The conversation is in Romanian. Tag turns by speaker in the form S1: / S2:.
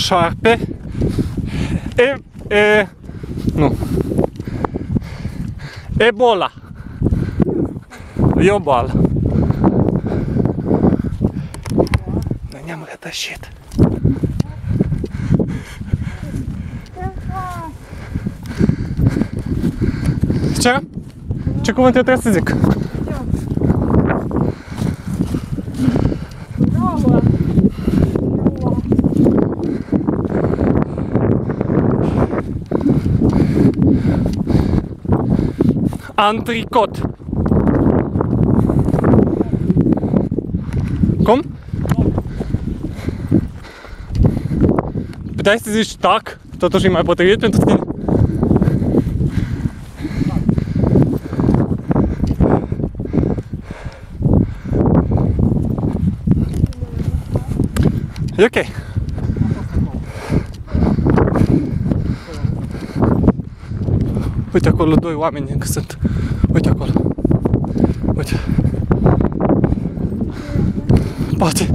S1: șarpe. Nu. Ebola. E o boală. Noi ne-am rătășit. Ce? Ce cuvânt eu trebuie să zic? Antricot. Cum? Puteai să zici tac, totuși e mai potrivit pentru tine? E ok. Uite acolo doi oameni încă sunt. Uite acolo. Uite. Poate.